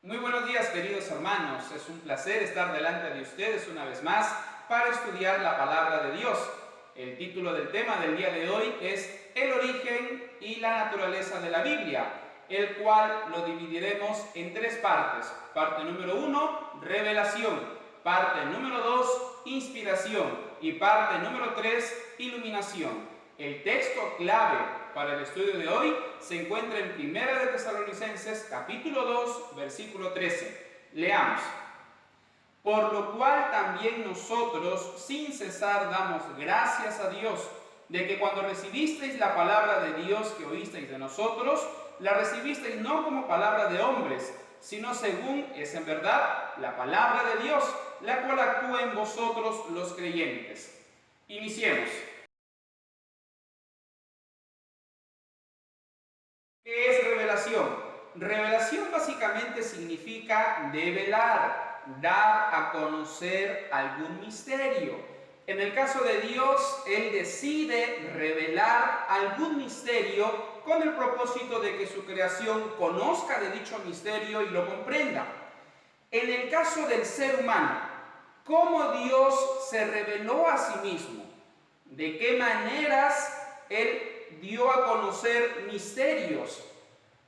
Muy buenos días, queridos hermanos. Es un placer estar delante de ustedes una vez más para estudiar la palabra de Dios. El título del tema del día de hoy es El origen y la naturaleza de la Biblia, el cual lo dividiremos en tres partes. Parte número 1, revelación. Parte número 2, inspiración. Y parte número 3, iluminación. El texto clave para el estudio de hoy se encuentra en Primera de Tesalonicenses, capítulo 2, versículo 13. Leamos. Por lo cual también nosotros, sin cesar, damos gracias a Dios, de que cuando recibisteis la palabra de Dios que oísteis de nosotros, la recibisteis no como palabra de hombres, sino según es en verdad la palabra de Dios, la cual actúa en vosotros los creyentes. Iniciemos. ¿Qué es revelación? Revelación básicamente significa develar, dar a conocer algún misterio. En el caso de Dios, Él decide revelar algún misterio con el propósito de que su creación conozca de dicho misterio y lo comprenda. En el caso del ser humano, ¿cómo Dios se reveló a sí mismo? ¿De qué maneras Él dio a conocer misterios?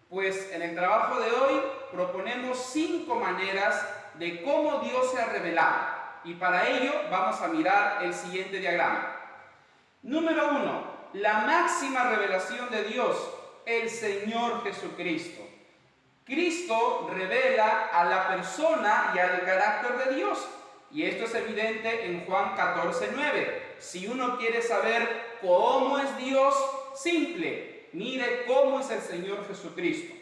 Pues en el trabajo de hoy proponemos 5 maneras de cómo Dios se ha revelado. Y para ello vamos a mirar el siguiente diagrama. Número 1. La máxima revelación de Dios, el Señor Jesucristo. Cristo revela a la persona y al carácter de Dios. Y esto es evidente en Juan 14:9. Si uno quiere saber cómo es Dios, simple, mire cómo es el Señor Jesucristo.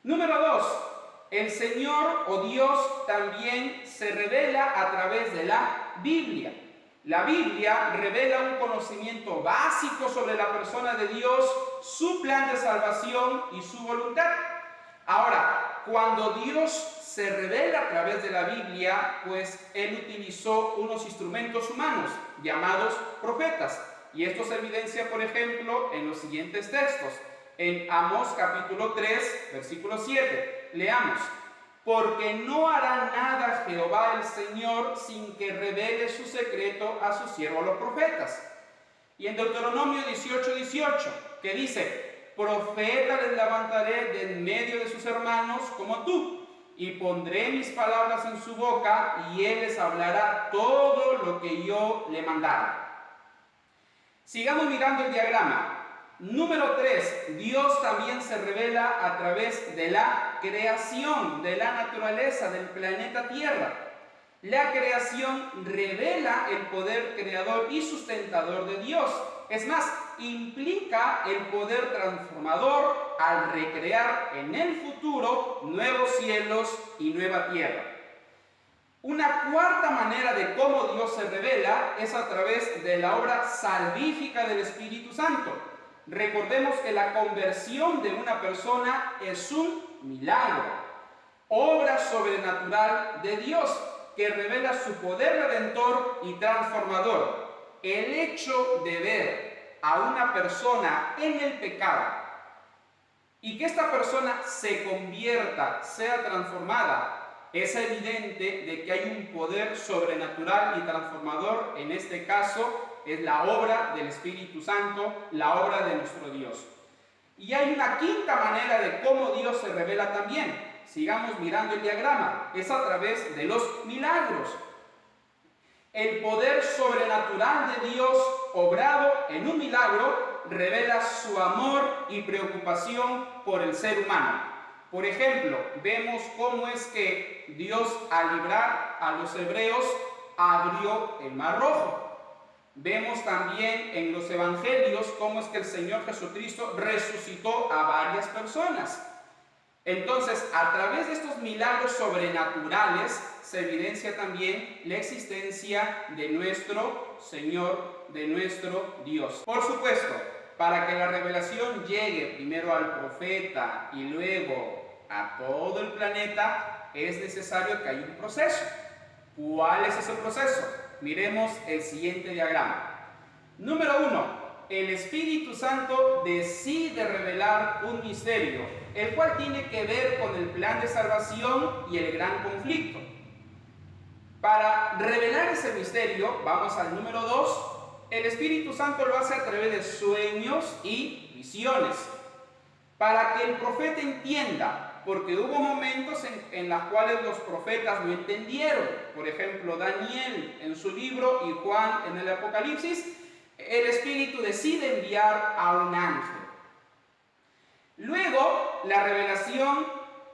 Número 2. El Señor o Dios también se revela a través de la Biblia. La Biblia revela un conocimiento básico sobre la persona de Dios, su plan de salvación y su voluntad. Ahora, cuando Dios se revela a través de la Biblia, pues Él utilizó unos instrumentos humanos llamados profetas. Y esto se evidencia, por ejemplo, en los siguientes textos. En Amós capítulo 3, versículo 7. Leamos. Porque no hará nada Jehová el Señor sin que revele su secreto a sus siervos los profetas. Y en Deuteronomio 18:18, que dice, profeta les levantaré de en medio de sus hermanos como tú, y pondré mis palabras en su boca, y él les hablará todo lo que yo le mandara. Sigamos mirando el diagrama. Número 3. Dios también se revela a través de la creación, de la naturaleza, del planeta Tierra. La creación revela el poder creador y sustentador de Dios. Es más, implica el poder transformador al recrear en el futuro nuevos cielos y nueva tierra. Una cuarta manera de cómo Dios se revela es a través de la obra salvífica del Espíritu Santo. Recordemos que la conversión de una persona es un milagro, obra sobrenatural de Dios que revela su poder redentor y transformador. El hecho de ver a una persona en el pecado y que esta persona se convierta, sea transformada, es evidente de que hay un poder sobrenatural y transformador. En este caso es la obra del Espíritu Santo, la obra de nuestro Dios. Y hay una quinta manera de cómo Dios se revela también. Sigamos mirando el diagrama. Es a través de los milagros. El poder sobrenatural de Dios obrado en un milagro revela su amor y preocupación por el ser humano. Por ejemplo, vemos cómo es que Dios, al librar a los hebreos, abrió el Mar Rojo. Vemos también en los evangelios cómo es que el Señor Jesucristo resucitó a varias personas. Entonces, a través de estos milagros sobrenaturales se evidencia también la existencia de nuestro Señor, de nuestro Dios. Por supuesto, para que la revelación llegue primero al profeta y luego a todo el planeta, es necesario que haya un proceso. ¿Cuál es ese proceso? Miremos el siguiente diagrama. Número 1. el Espíritu Santo decide revelar un misterio, el cual tiene que ver con el plan de salvación y el gran conflicto. Para revelar ese misterio, vamos al número 2, el Espíritu Santo lo hace a través de sueños y visiones, para que el profeta entienda, porque hubo momentos en los cuales los profetas no entendieron. Por ejemplo, Daniel en su libro y Juan en el Apocalipsis, el Espíritu decide enviar a un ángel. Luego, la revelación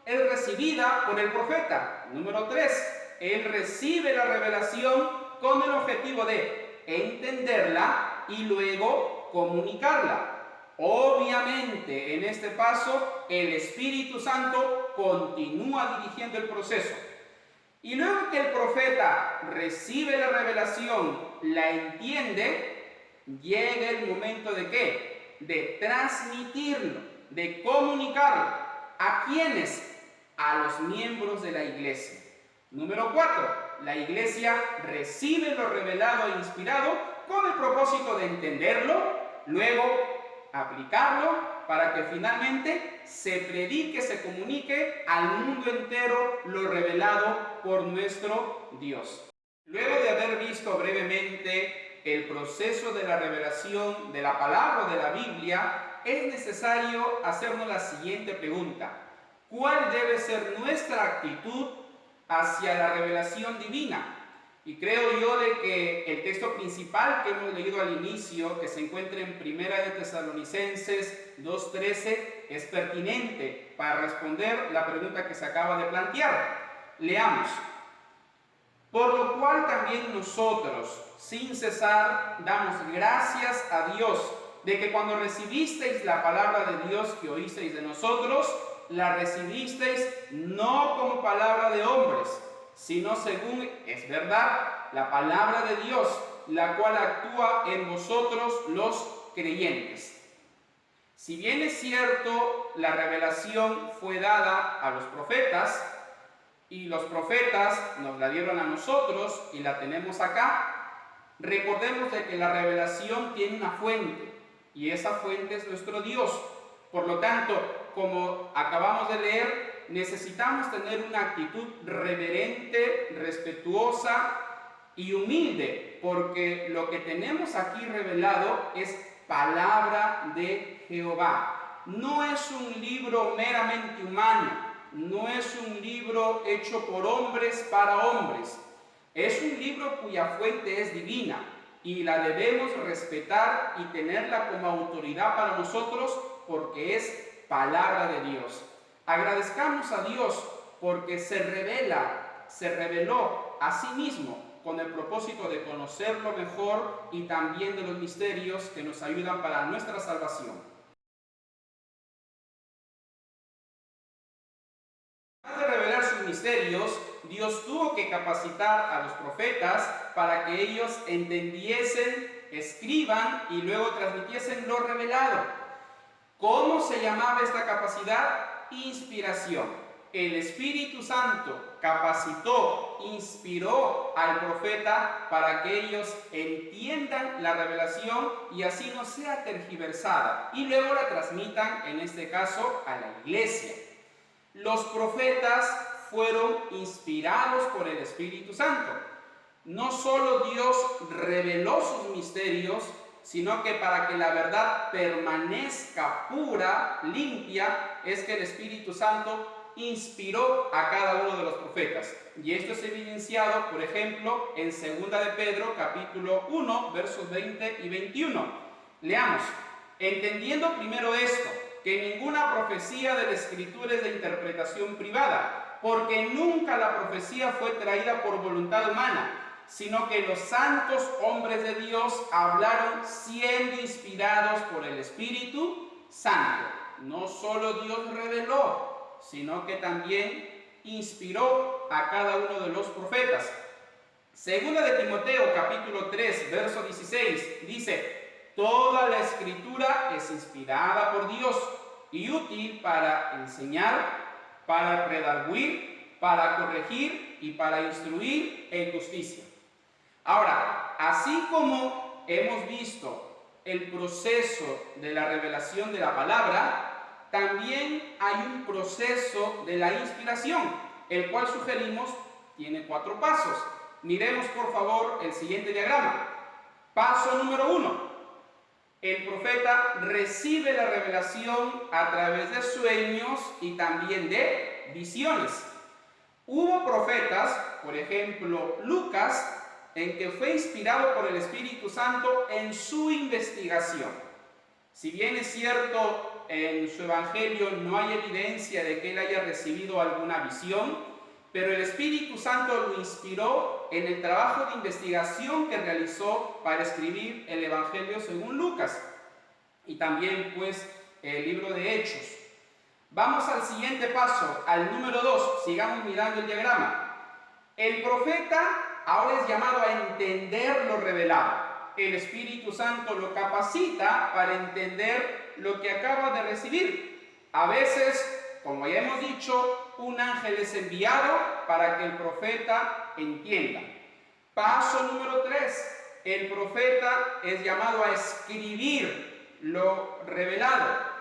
es recibida por el profeta. Número 3, él recibe la revelación con el objetivo de entenderla y luego comunicarla. Obviamente, en este paso, el Espíritu Santo continúa dirigiendo el proceso. Y luego que el profeta recibe la revelación, la entiende, llega el momento de ¿qué? De transmitirlo, de comunicarlo. ¿A quiénes? A los miembros de la iglesia. Número 4, la iglesia recibe lo revelado e inspirado con el propósito de entenderlo, luego aplicarlo para que finalmente se predique, se comunique al mundo entero lo revelado por nuestro Dios. Luego de haber visto brevemente el proceso de la revelación de la palabra de la Biblia, es necesario hacernos la siguiente pregunta: ¿cuál debe ser nuestra actitud hacia la revelación divina? Y creo yo de que el texto principal que hemos leído al inicio, que se encuentra en Primera de Tesalonicenses 2:13, es pertinente para responder la pregunta que se acaba de plantear. Leamos. Por lo cual también nosotros, sin cesar, damos gracias a Dios, de que cuando recibisteis la palabra de Dios que oísteis de nosotros, la recibisteis no como palabra de hombres, sino según es verdad, la palabra de Dios, la cual actúa en vosotros los creyentes. Si bien es cierto, la revelación fue dada a los profetas, y los profetas nos la dieron a nosotros y la tenemos acá, recordemos de que la revelación tiene una fuente, y esa fuente es nuestro Dios. Por lo tanto, como acabamos de leer, necesitamos tener una actitud reverente, respetuosa y humilde, porque lo que tenemos aquí revelado es palabra de Jehová. No es un libro meramente humano, no es un libro hecho por hombres para hombres. Es un libro cuya fuente es divina y la debemos respetar y tenerla como autoridad para nosotros, porque es palabra de Dios. Agradezcamos a Dios porque se reveló a sí mismo con el propósito de conocerlo mejor y también de los misterios que nos ayudan para nuestra salvación. Antes de revelar sus misterios, Dios tuvo que capacitar a los profetas para que ellos entendiesen, escriban y luego transmitiesen lo revelado. ¿Cómo se llamaba esta capacidad? Inspiración. El Espíritu Santo capacitó, inspiró al profeta para que ellos entiendan la revelación y así no sea tergiversada y luego la transmitan, en este caso, a la iglesia. Los profetas fueron inspirados por el Espíritu Santo. No solo Dios reveló sus misterios, sino que para que la verdad permanezca pura, limpia, es que el Espíritu Santo inspiró a cada uno de los profetas. Y esto es evidenciado, por ejemplo, en 2 de Pedro, capítulo 1, versos 20 y 21. Leamos. Entendiendo primero esto, que ninguna profecía de la Escritura es de interpretación privada, porque nunca la profecía fue traída por voluntad humana, sino que los santos hombres de Dios hablaron siendo inspirados por el Espíritu Santo. No solo Dios reveló, sino que también inspiró a cada uno de los profetas. Segunda de Timoteo, capítulo 3, verso 16, dice: toda la Escritura es inspirada por Dios y útil para enseñar, para redarguir, para corregir y para instruir en justicia. Ahora, así como hemos visto el proceso de la revelación de la palabra, también hay un proceso de la inspiración, el cual sugerimos tiene 4 pasos. Miremos por favor el siguiente diagrama. Paso número 1. El profeta recibe la revelación a través de sueños y también de visiones. Hubo profetas, por ejemplo Lucas, en que fue inspirado por el Espíritu Santo en su investigación. Si bien es cierto, en su evangelio no hay evidencia de que él haya recibido alguna visión, pero el Espíritu Santo lo inspiró en el trabajo de investigación que realizó para escribir el evangelio según Lucas y también pues el libro de Hechos. Vamos al siguiente paso, al número 2, sigamos mirando el diagrama. El profeta ahora es llamado a entender lo revelado. El Espíritu Santo lo capacita para entender lo que acaba de recibir. A veces, como ya hemos dicho, un ángel es enviado para que el profeta entienda. Paso número 3. El profeta es llamado a escribir lo revelado.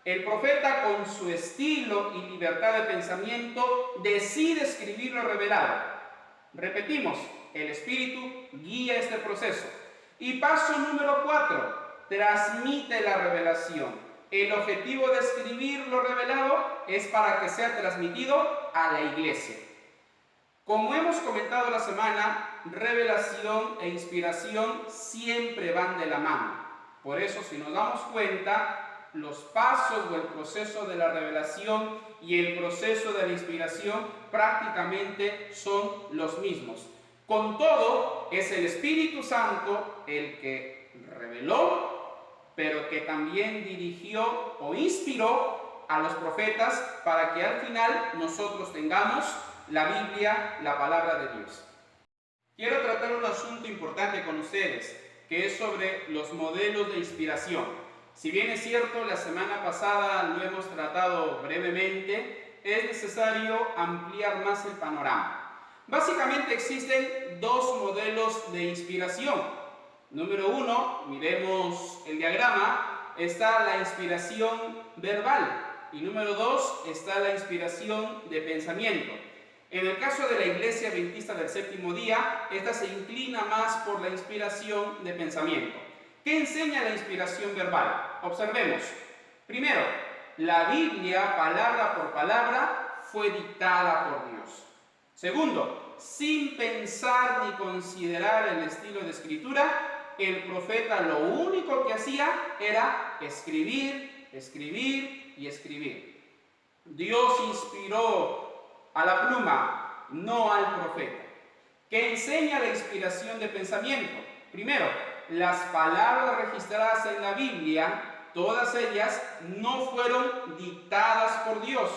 El profeta, con su estilo y libertad de pensamiento, decide escribir lo revelado. Repetimos, el Espíritu guía este proceso. Y paso número 4, transmite la revelación. El objetivo de escribir lo revelado es para que sea transmitido a la iglesia. Como hemos comentado la semana, revelación e inspiración siempre van de la mano. Por eso, si nos damos cuenta, los pasos o el proceso de la revelación y el proceso de la inspiración prácticamente son los mismos. Con todo, es el Espíritu Santo el que reveló, pero que también dirigió o inspiró a los profetas para que al final nosotros tengamos la Biblia, la palabra de Dios. Quiero tratar un asunto importante con ustedes, que es sobre los modelos de inspiración. Si bien es cierto, la semana pasada lo hemos tratado brevemente, es necesario ampliar más el panorama. Básicamente existen 2 modelos de inspiración. Número 1, miremos el diagrama, está la inspiración verbal. Y número 2, está la inspiración de pensamiento. En el caso de la Iglesia Adventista del Séptimo Día, esta se inclina más por la inspiración de pensamiento. ¿Qué enseña la inspiración verbal? Observemos. Primero, la Biblia, palabra por palabra, fue dictada por Dios. Segundo, sin pensar ni considerar el estilo de escritura, el profeta lo único que hacía era escribir, escribir y escribir. Dios inspiró a la pluma, no al profeta. ¿Qué enseña la inspiración de pensamiento? Primero, las palabras registradas en la Biblia, todas ellas no fueron dictadas por Dios.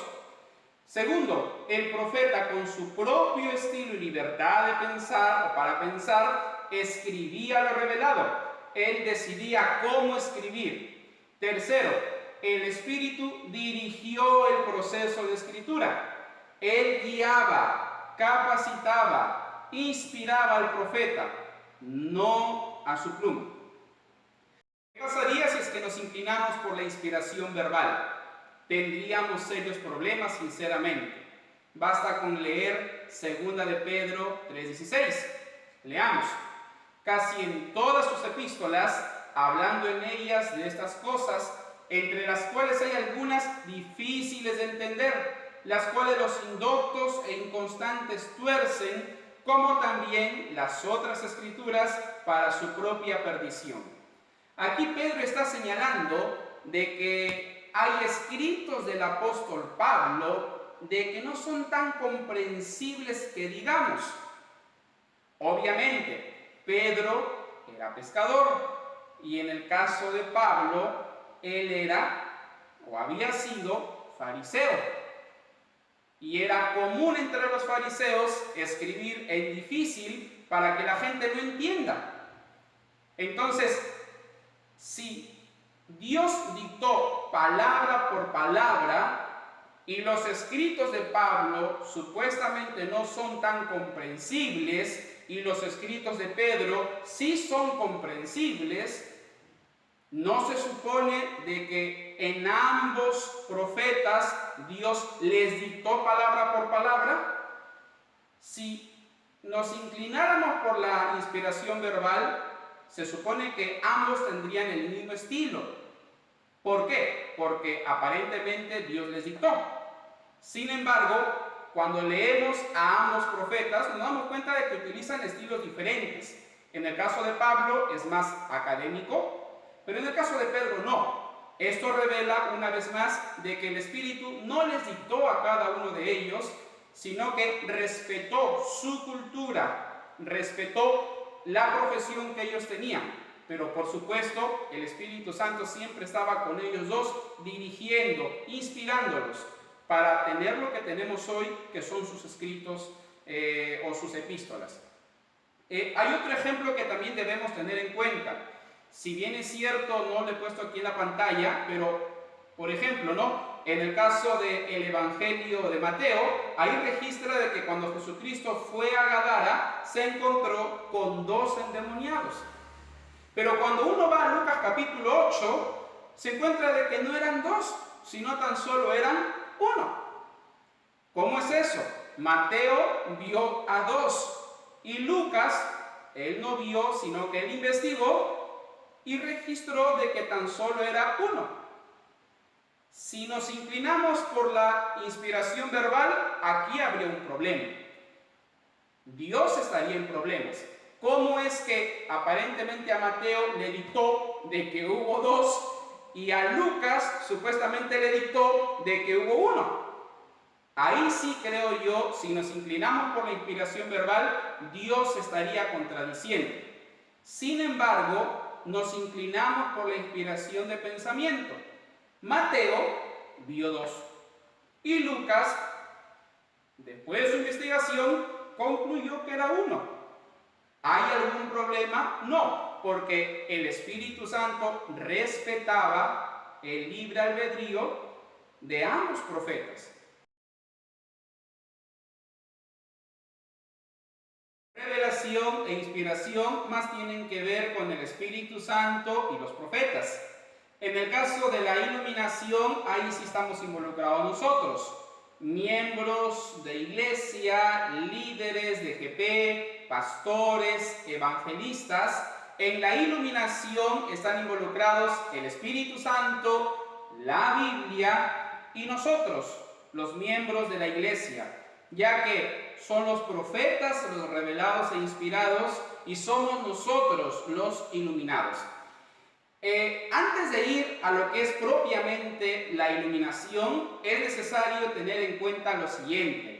Segundo, el profeta, con su propio estilo y libertad de pensar o para pensar, escribía lo revelado. Él decidía cómo escribir. Tercero, el Espíritu dirigió el proceso de escritura. Él guiaba, capacitaba, inspiraba al profeta, no a su pluma. ¿Qué pasaría si es que nos inclinamos por la inspiración verbal? Tendríamos serios problemas, sinceramente. Basta con leer 2 de Pedro 3:16. Leamos. Casi en todas sus epístolas, hablando en ellas de estas cosas, entre las cuales hay algunas difíciles de entender, las cuales los indoctos e inconstantes tuercen, como también las otras escrituras para su propia perdición. Aquí Pedro está señalando de que hay escritos del apóstol Pablo de que no son tan comprensibles que digamos. Obviamente, Pedro era pescador y en el caso de Pablo, él era o había sido fariseo. Y era común entre los fariseos escribir en difícil para que la gente no entienda. Entonces, si Dios dictó palabra por palabra y los escritos de Pablo supuestamente no son tan comprensibles y los escritos de Pedro sí son comprensibles, ¿No se supone de que en ambos profetas Dios les dictó palabra por palabra? Si nos inclináramos por la inspiración verbal, se supone que ambos tendrían el mismo estilo. ¿Por qué? Porque aparentemente Dios les dictó. Sin embargo, cuando leemos a ambos profetas, nos damos cuenta de que utilizan estilos diferentes. En el caso de Pablo es más académico, pero en el caso de Pedro no. Esto revela una vez más de que el Espíritu no les dictó a cada uno de ellos, sino que respetó su cultura, respetó la profesión que ellos tenían. Pero por supuesto, el Espíritu Santo siempre estaba con ellos dos, dirigiendo, inspirándolos, para tener lo que tenemos hoy, que son sus escritos o sus epístolas. Hay otro ejemplo que también debemos tener en cuenta. Si bien es cierto, no lo he puesto aquí en la pantalla, pero, por ejemplo, ¿no? En el caso del Evangelio de Mateo, ahí registra de que cuando Jesucristo fue a Gadara, se encontró con 2 endemoniados. Pero cuando uno va a Lucas capítulo 8, se encuentra de que no eran 2, sino tan solo eran 1. ¿Cómo es eso? Mateo vio a 2 y Lucas, él no vio, sino que él investigó y registró de que tan solo era 1. Si nos inclinamos por la inspiración verbal, aquí habría un problema. Dios estaría en problemas. ¿Cómo es que aparentemente a Mateo le dictó de que hubo 2 y a Lucas supuestamente le dictó de que hubo 1? Ahí sí creo yo, si nos inclinamos por la inspiración verbal, Dios estaría contradiciendo. Sin embargo, nos inclinamos por la inspiración de pensamiento. Mateo vio 2 y Lucas, después de su investigación, concluyó que era 1. ¿Hay algún problema? No, porque el Espíritu Santo respetaba el libre albedrío de ambos profetas. Revelación e inspiración más tienen que ver con el Espíritu Santo y los profetas. En el caso de la iluminación, ahí sí estamos involucrados nosotros, miembros de iglesia, líderes de GP, pastores, evangelistas. En la iluminación están involucrados el Espíritu Santo, la Biblia y nosotros, los miembros de la iglesia, ya que son los profetas los revelados e inspirados y somos nosotros los iluminados. Antes de ir a lo que es propiamente la iluminación, es necesario tener en cuenta lo siguiente.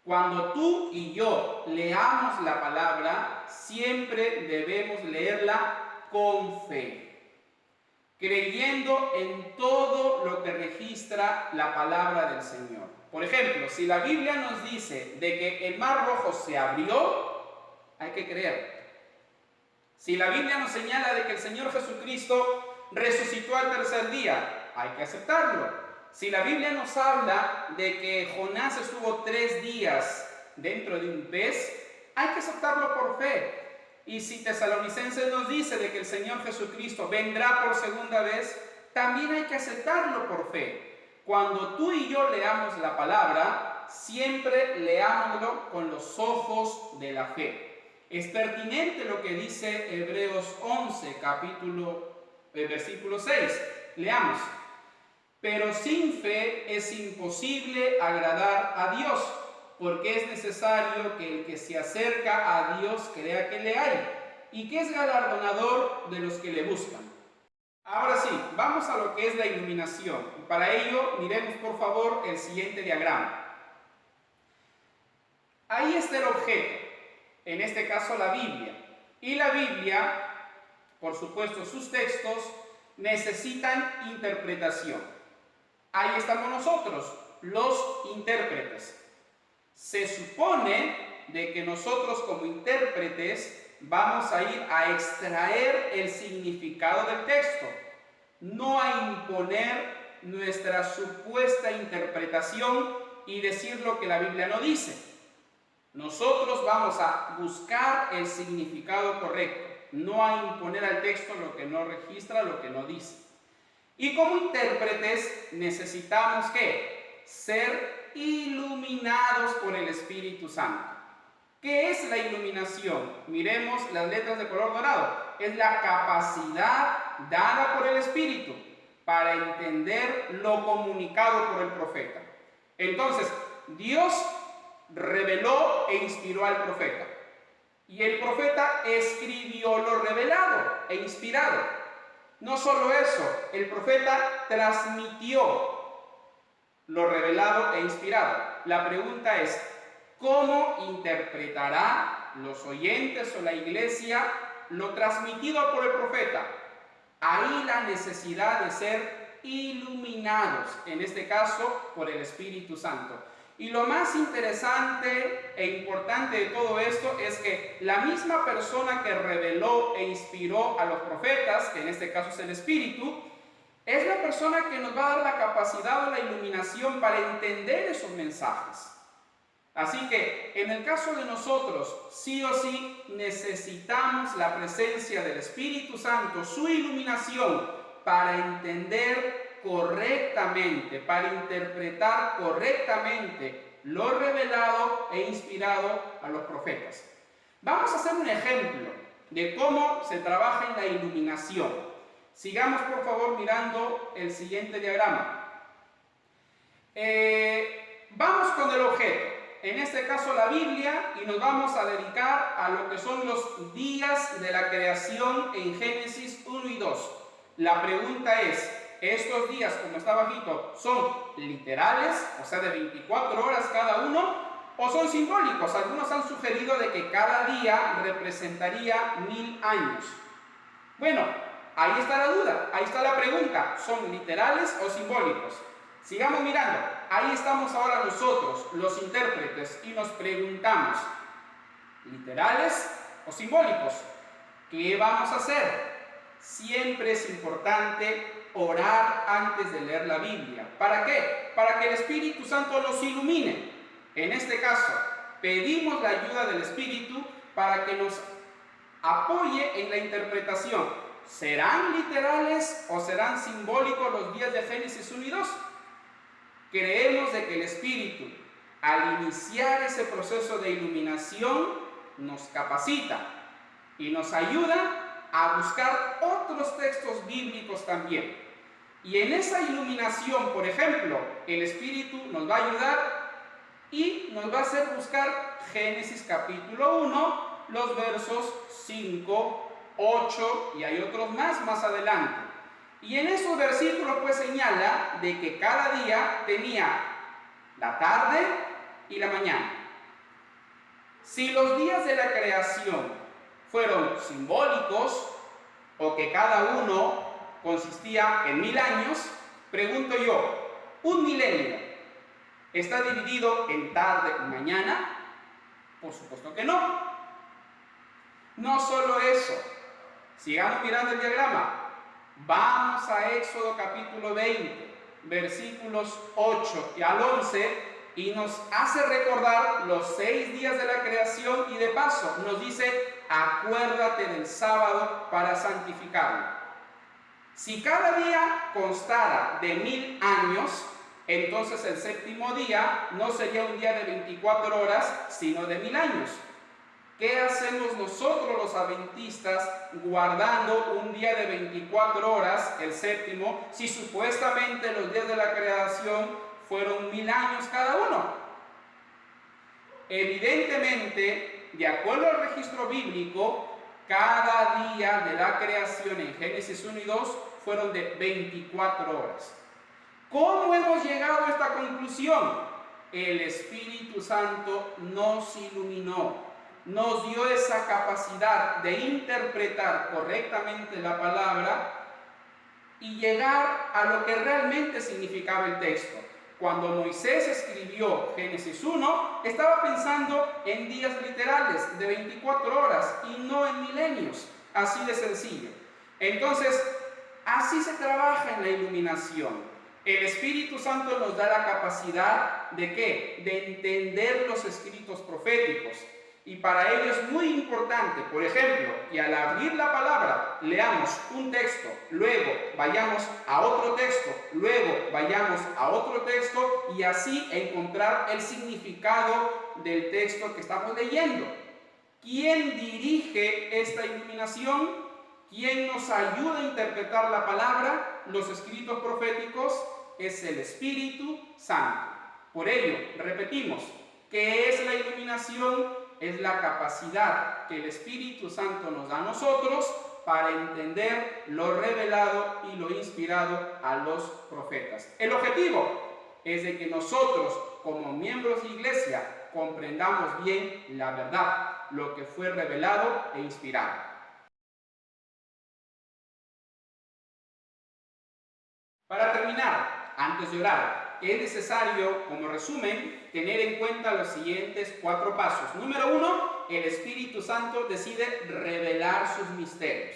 Cuando tú y yo leamos la palabra, siempre debemos leerla con fe, creyendo en todo lo que registra la palabra del Señor. Por ejemplo, si la Biblia nos dice de que el mar rojo se abrió, hay que creer. Si la Biblia nos señala de que el Señor Jesucristo resucitó al tercer día, hay que aceptarlo. Si la Biblia nos habla de que Jonás estuvo 3 días dentro de un pez, hay que aceptarlo por fe. Y si Tesalonicenses nos dice de que el Señor Jesucristo vendrá por segunda vez, también hay que aceptarlo por fe. Cuando tú y yo leamos la palabra, siempre leámoslo con los ojos de la fe. Es pertinente lo que dice Hebreos 11, versículo 6. Leamos. Pero sin fe es imposible agradar a Dios, porque es necesario que el que se acerca a Dios crea que le hay, y que es galardonador de los que le buscan. Ahora sí, vamos a lo que es la iluminación. Para ello, miremos por favor el siguiente diagrama. Ahí está el objeto, en este caso la Biblia. Y la Biblia, por supuesto, sus textos necesitan interpretación. Ahí estamos nosotros, los intérpretes. Se supone de que nosotros como intérpretes vamos a ir a extraer el significado del texto, no a imponer nuestra supuesta interpretación y decir lo que la Biblia no dice. Nosotros vamos a buscar el significado correcto. no a imponer al texto lo que no registra, lo que no dice. Y como intérpretes necesitamos ¿qué? Ser iluminados por el Espíritu Santo. ¿Qué es la iluminación? Miremos las letras de color dorado. Es la capacidad dada por el Espíritu para entender lo comunicado por el profeta. Entonces, Dios reveló e inspiró al profeta. Y el profeta escribió lo revelado e inspirado. No solo eso, el profeta transmitió lo revelado e inspirado. La pregunta es, ¿cómo interpretará los oyentes o la iglesia lo transmitido por el profeta? Ahí la necesidad de ser iluminados, en este caso por el Espíritu Santo. Y lo más interesante e importante de todo esto es que la misma persona que reveló e inspiró a los profetas, que en este caso es el Espíritu, es la persona que nos va a dar la capacidad o la iluminación para entender esos mensajes. Así que en el caso de nosotros, sí o sí necesitamos la presencia del Espíritu Santo, su iluminación para entender correctamente, para interpretar correctamente lo revelado e inspirado a los profetas. Vamos a hacer un ejemplo de cómo se trabaja en la iluminación. Sigamos por favor mirando el siguiente diagrama. Vamos con el objeto, en este caso la Biblia, y nos vamos a dedicar a lo que son los días de la creación en Génesis 1 y 2. La pregunta es, ¿estos días, como está bajito, son literales, o sea de 24 horas cada uno, o son simbólicos? Algunos han sugerido de que cada día representaría 1000 años. Bueno, ahí está la duda, ahí está la pregunta, ¿son literales o simbólicos? Sigamos mirando, ahí estamos ahora nosotros, los intérpretes, y nos preguntamos, ¿literales o simbólicos? ¿Qué vamos a hacer? Siempre es importante orar antes de leer la Biblia. ¿Para qué? Para que el Espíritu Santo nos ilumine. En este caso, pedimos la ayuda del Espíritu para que nos apoye en la interpretación. ¿Serán literales o serán simbólicos los días de Génesis 1 y 2? Creemos de que el Espíritu, al iniciar ese proceso de iluminación, nos capacita y nos ayuda a buscar otros textos bíblicos también. Y en esa iluminación, por ejemplo, el Espíritu nos va a ayudar y nos va a hacer buscar Génesis capítulo 1, los versos 5, 8 y hay otros más adelante. Y en esos versículos pues señala de que cada día tenía la tarde y la mañana. Si los días de la creación fueron simbólicos o que cada uno consistía en 1000 años, pregunto yo, ¿un milenio está dividido en tarde y mañana? Por supuesto que no. No solo eso, sigamos mirando el diagrama. Vamos a Éxodo capítulo 20, versículos 8 y al 11, y nos hace recordar los 6 días de la creación y de paso nos dice, acuérdate del sábado para santificarlo. Si cada día constara de 1000 años, entonces el séptimo día no sería un día de 24 horas, sino de 1000 años. ¿Qué hacemos nosotros los adventistas guardando un día de 24 horas, el séptimo, si supuestamente los días de la creación fueron 1000 años cada uno? Evidentemente, de acuerdo al registro bíblico, cada día de la creación en Génesis 1 y 2 fueron de 24 horas. ¿Cómo hemos llegado a esta conclusión? El Espíritu Santo nos iluminó. Nos dio esa capacidad de interpretar correctamente la palabra y llegar a lo que realmente significaba el texto. Cuando Moisés escribió Génesis 1, estaba pensando en días literales de 24 horas y no en milenios, así de sencillo. Entonces, así se trabaja en la iluminación. El Espíritu Santo nos da la capacidad ¿de qué? De entender los escritos proféticos. Y para ello es muy importante, por ejemplo, que al abrir la palabra leamos un texto, luego vayamos a otro texto, luego vayamos a otro texto y así encontrar el significado del texto que estamos leyendo. ¿Quién dirige esta iluminación? ¿Quién nos ayuda a interpretar la palabra, los escritos proféticos? Es el Espíritu Santo. Por ello, repetimos, ¿qué es la iluminación? Es la capacidad que el Espíritu Santo nos da a nosotros para entender lo revelado y lo inspirado a los profetas. El objetivo es de que nosotros, como miembros de iglesia, comprendamos bien la verdad, lo que fue revelado e inspirado. Para terminar, antes de orar, es necesario, como resumen, tener en cuenta los siguientes 4 pasos. Número 1, el Espíritu Santo decide revelar sus misterios.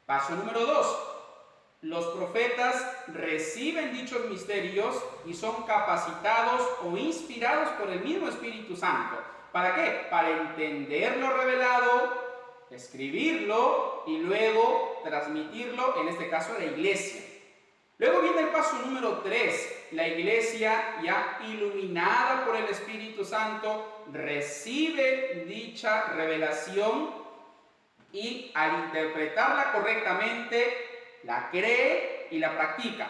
Paso número 2, los profetas reciben dichos misterios y son capacitados o inspirados por el mismo Espíritu Santo. ¿Para qué? Para entender lo revelado, escribirlo y luego transmitirlo, en este caso a la iglesia. Luego viene el paso número 3. La iglesia, ya iluminada por el Espíritu Santo, recibe dicha revelación y al interpretarla correctamente, la cree y la practica.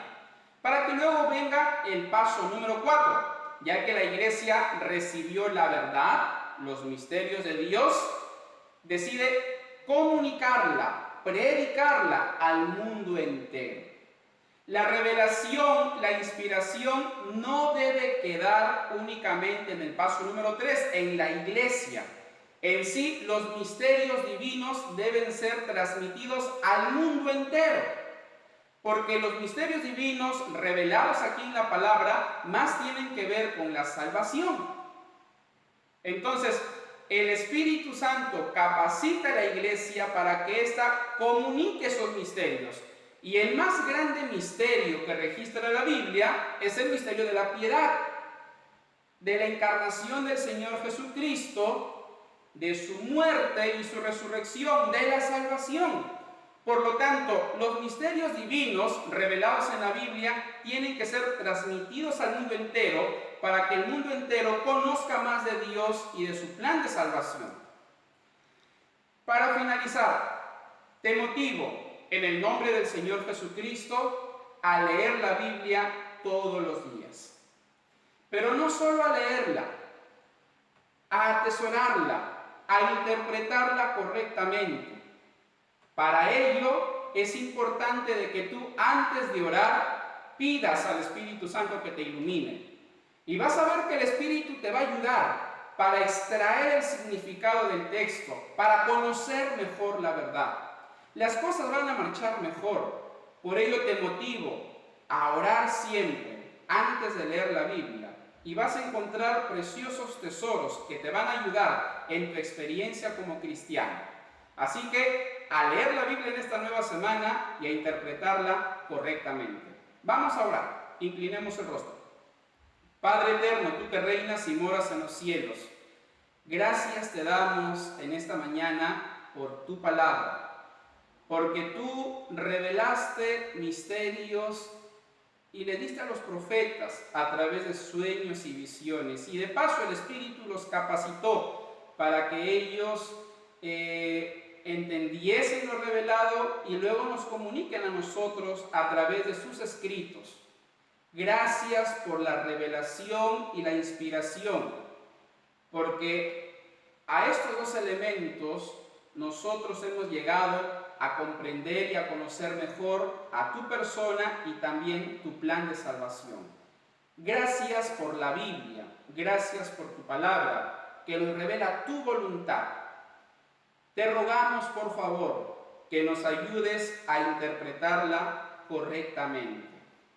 Para que luego venga el paso número 4. Ya que la iglesia recibió la verdad, los misterios de Dios, decide comunicarla, predicarla al mundo entero. La revelación, la inspiración no debe quedar únicamente en el paso número 3, en la iglesia. En sí, los misterios divinos deben ser transmitidos al mundo entero, porque los misterios divinos revelados aquí en la palabra más tienen que ver con la salvación. Entonces, el Espíritu Santo capacita a la iglesia para que ésta comunique esos misterios. Y el más grande misterio que registra la Biblia es el misterio de la piedad, de la encarnación del Señor Jesucristo, de su muerte y su resurrección, de la salvación. Por lo tanto, los misterios divinos revelados en la Biblia tienen que ser transmitidos al mundo entero para que el mundo entero conozca más de Dios y de su plan de salvación. Para finalizar, te motivo en el nombre del Señor Jesucristo a leer la Biblia todos los días. Pero no solo a leerla, a atesorarla, a interpretarla correctamente. Para ello es importante de que tú antes de orar pidas al Espíritu Santo que te ilumine. Y vas a ver que el Espíritu te va a ayudar para extraer el significado del texto, para conocer mejor la verdad. Las cosas van a marchar mejor. Por ello te motivo a orar siempre antes de leer la Biblia y vas a encontrar preciosos tesoros que te van a ayudar en tu experiencia como cristiano. Así que a leer la Biblia en esta nueva semana y a interpretarla correctamente. Vamos a orar. Inclinemos el rostro. Padre eterno, tú que reinas y moras en los cielos, gracias te damos en esta mañana por tu palabra. Porque tú revelaste misterios y le diste a los profetas a través de sueños y visiones. Y de paso el Espíritu los capacitó para que ellos entendiesen lo revelado y luego nos comuniquen a nosotros a través de sus escritos. Gracias por la revelación y la inspiración, porque a estos 2 elementos nosotros hemos llegado a comprender y a conocer mejor a tu persona y también tu plan de salvación. Gracias por la Biblia, gracias por tu palabra, que nos revela tu voluntad. Te rogamos, por favor, que nos ayudes a interpretarla correctamente.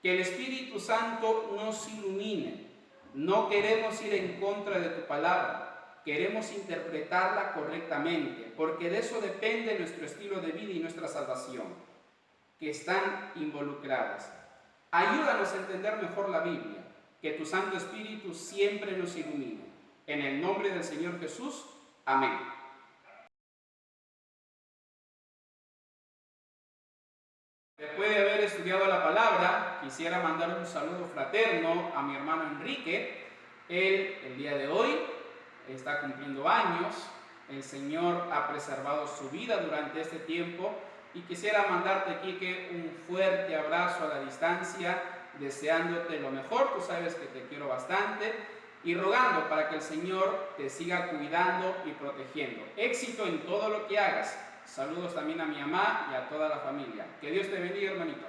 Que el Espíritu Santo nos ilumine. No queremos ir en contra de tu palabra. Queremos interpretarla correctamente, porque de eso depende nuestro estilo de vida y nuestra salvación, que están involucradas. Ayúdanos a entender mejor la Biblia, que tu Santo Espíritu siempre nos ilumine. En el nombre del Señor Jesús. Amén. Después de haber estudiado la palabra, quisiera mandar un saludo fraterno a mi hermano Enrique. Él, el día de hoy, está cumpliendo años. El Señor ha preservado su vida durante este tiempo y quisiera mandarte, Quique, un fuerte abrazo a la distancia, deseándote lo mejor. Tú sabes que te quiero bastante y rogando para que el Señor te siga cuidando y protegiendo. Éxito en todo lo que hagas. Saludos también a mi mamá y a toda la familia. Que Dios te bendiga, hermanito.